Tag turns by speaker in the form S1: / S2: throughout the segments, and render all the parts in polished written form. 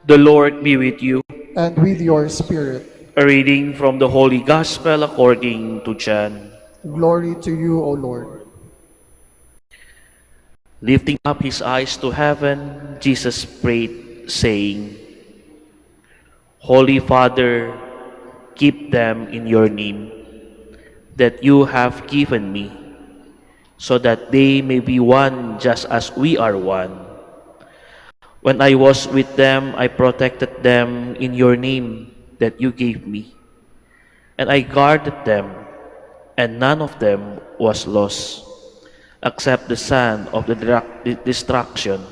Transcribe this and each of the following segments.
S1: The Lord be with you.
S2: and with your spirit.
S1: A reading from the Holy Gospel according to John.
S2: Glory to you, O Lord.
S1: Lifting up his eyes to heaven, Jesus prayed, saying, Holy Father, keep them in your name that you have given me, so that they may be one just as we are one. When I was with them, I protected them in your name that you gave me, and I guarded them, and none of them was lost, except the son of the destruction,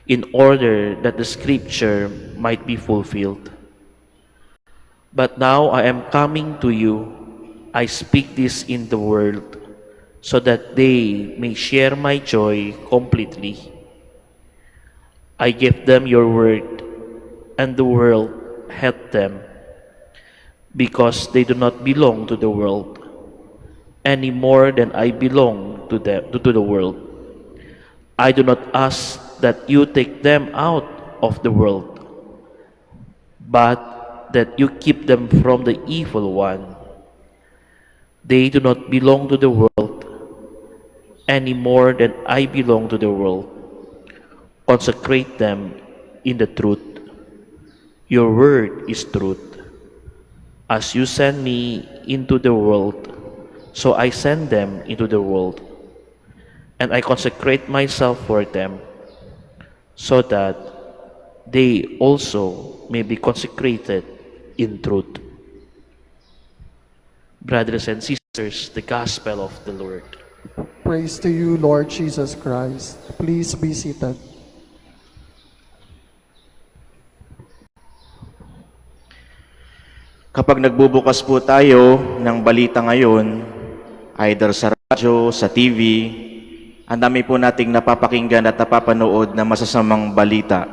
S1: in order that the scripture might be fulfilled. But now I am coming to you. I speak this in the world, so that they may share my joy completely. I give them your word, and the world hated them, because they do not belong to the world, any more than I belong to the world. I do not ask that you take them out of the world, but that you keep them from the evil one. They do not belong to the world, any more than I belong to the world. Consecrate them in the truth. Your word is truth. As you send me into the world, so I send them into the world. And I consecrate myself for them, so that they also may be consecrated in truth. Brothers and sisters, the Gospel of the Lord.
S2: Praise to you, Lord Jesus Christ. Please be seated.
S3: Kapag nagbubukas po tayo ng balita ngayon, either sa radyo, sa TV, ang dami po nating napapakinggan at napapanood na masasamang balita,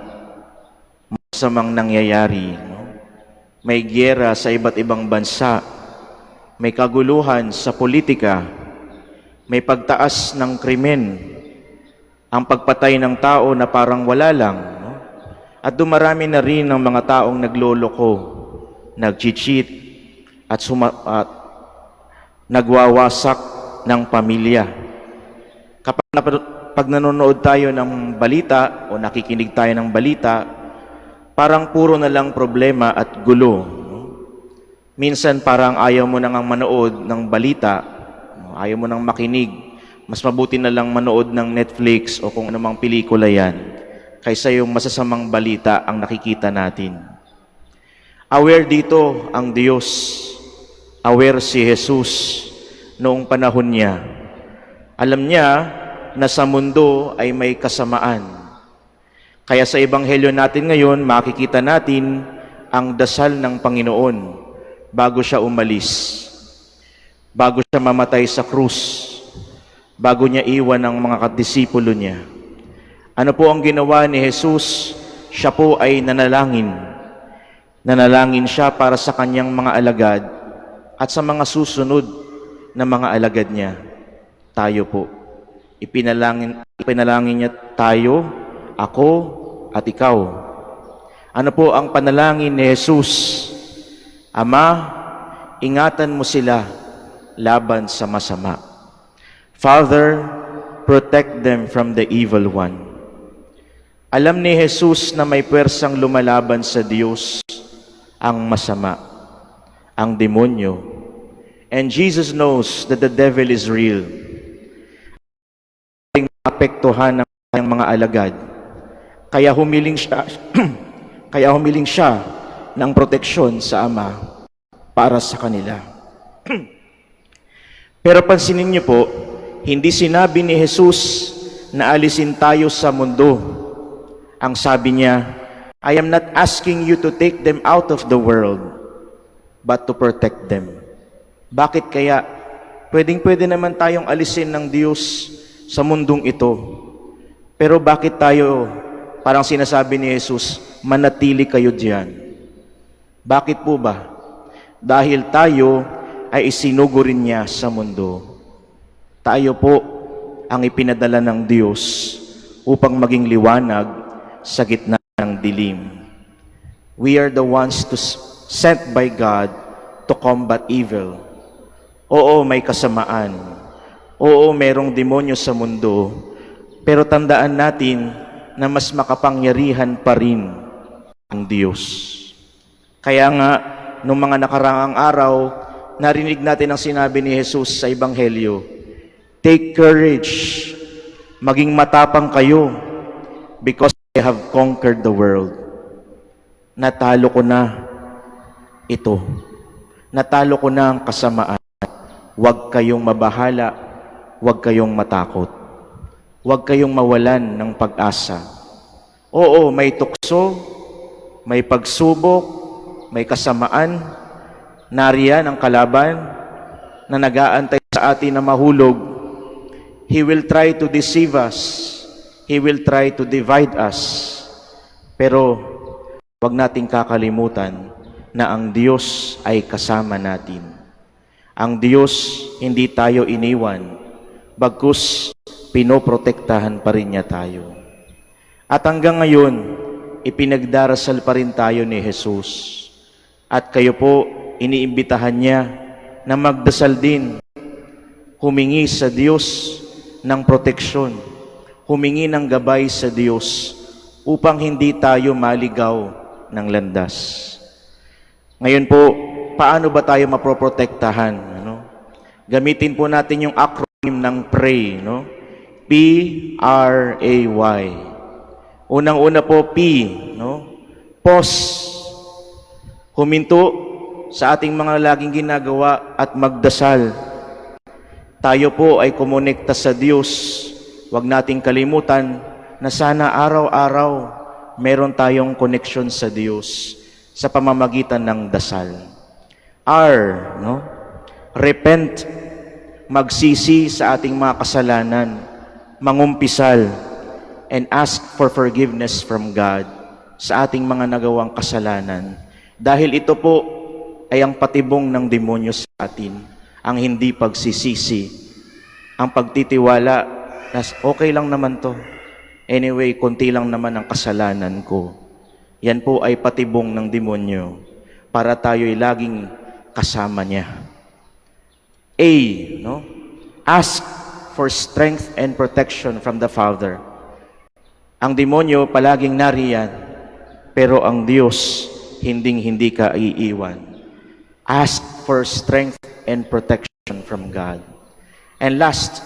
S3: masasamang nangyayari. May giyera sa iba't ibang bansa, may kaguluhan sa politika, may pagtaas ng krimen, ang pagpatay ng tao na parang wala lang, at dumarami na rin ng mga taong nagloloko, nag-cheat at nagwawasak ng pamilya. Kapag nanonood tayo ng balita o nakikinig tayo ng balita, parang puro na lang problema at gulo. Minsan parang ayaw mo nang manood ng balita, ayaw mo nang makinig. Mas mabuti na lang manood ng Netflix o kung anumang pelikula yan, kaysa yung masasamang balita ang nakikita natin. Aware dito ang Diyos. Aware si Jesus noong panahon niya. Alam niya na sa mundo ay may kasamaan. Kaya sa ebanghelyo natin ngayon, makikita natin ang dasal ng Panginoon bago siya umalis. Bago siya mamatay sa krus. Bago niya iwan ang mga kadisipulo niya. Ano po ang ginawa ni Jesus? Siya po ay nanalangin. Nanalangin siya para sa kanyang mga alagad at sa mga susunod na mga alagad niya. Tayo po. Ipinalangin niya tayo, ako, at ikaw. Ano po ang panalangin ni Jesus? Ama, ingatan mo sila laban sa masama. Father, protect them from the evil one. Alam ni Jesus na may pwersang lumalaban sa Diyos ang masama, ang demonyo. And Jesus knows that the devil is real. Apektuhan ng kanyang mga alagad. Kaya humiling siya ng proteksyon sa Ama para sa kanila. Pero pansinin niyo po, hindi sinabi ni Jesus na alisin tayo sa mundo. Ang sabi niya, I am not asking you to take them out of the world, but to protect them. Bakit kaya? Pwede naman tayong alisin ng Diyos sa mundong ito. Pero bakit tayo, parang sinasabi ni Jesus, manatili kayo diyan? Bakit po ba? Dahil tayo ay isinugo rin niya sa mundo. Tayo po ang ipinadala ng Diyos upang maging liwanag sa gitna ng dilim. We are the ones sent by God to combat evil. Oo, may kasamaan. Oo, merong demonyo sa mundo. Pero tandaan natin na mas makapangyarihan pa rin ang Diyos. Kaya nga, nung mga nakaraang araw, narinig natin ang sinabi ni Jesus sa Ebanghelyo, "Take courage, maging matapang kayo, because I have conquered the world." Natalo ko na ito. Natalo ko na ang kasamaan. Huwag kayong mabahala, huwag kayong matakot. Huwag kayong mawalan ng pag-asa. Oo, may tukso, may pagsubok, may kasamaan. Nariyan ang kalaban na nag-aantay sa atin na mahulog. He will try to deceive us. He will try to divide us. Pero huwag nating kakalimutan na ang Diyos ay kasama natin. Ang Diyos hindi tayo iniwan, bagkus pinoprotektahan pa rin niya tayo. At hanggang ngayon, ipinagdarasal pa rin tayo ni Jesus. At kayo po, iniimbitahan niya na magdasal din, humingi sa Diyos ng proteksyon, humingi ng gabay sa Diyos upang hindi tayo maligaw ng landas. Ngayon po, paano ba tayo maproprotektahan? Gamitin po natin yung acronym ng PRAY, P-R-A-Y. Unang-una po, P, pause. Huminto sa ating mga laging ginagawa at magdasal. Tayo po ay kumonekta sa Diyos. Huwag nating kalimutan na sana araw-araw meron tayong koneksyon sa Diyos sa pamamagitan ng dasal. R, repent, magsisi sa ating mga kasalanan, mangumpisal, and ask for forgiveness from God sa ating mga nagawang kasalanan. Dahil ito po ay ang patibong ng demonyo sa atin, ang hindi pagsisisi, ang pagtitiwala na okay lang naman to. Anyway, konti lang naman ang kasalanan ko. Yan po ay patibong ng demonyo para tayo'y laging kasama niya. A, ask for strength and protection from the Father. Ang demonyo palaging nariyan, pero ang Diyos hinding-hindi ka iiwan. Ask for strength and protection from God. And last,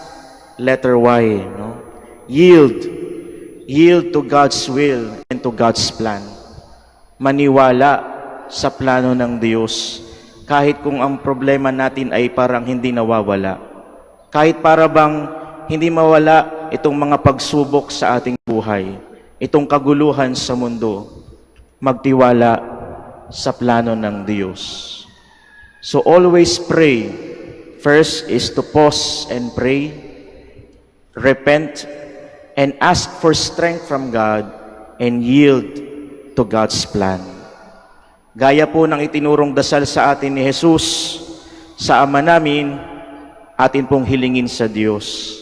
S3: letter Y, yield. Yield to God's will and to God's plan. Maniwala sa plano ng Diyos, kahit kung ang problema natin ay parang hindi nawawala. Kahit para bang hindi mawala itong mga pagsubok sa ating buhay, itong kaguluhan sa mundo, magtiwala sa plano ng Diyos. So always pray. First is to pause and pray, repent, and ask for strength from God, and yield to God's plan. Gaya po ng itinurong dasal sa atin ni Jesus, sa Ama namin, atin pong hilingin sa Diyos,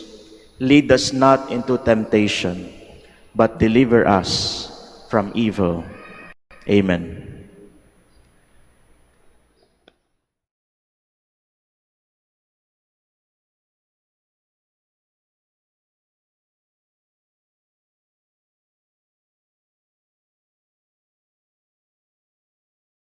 S3: lead us not into temptation, but deliver us from evil. Amen.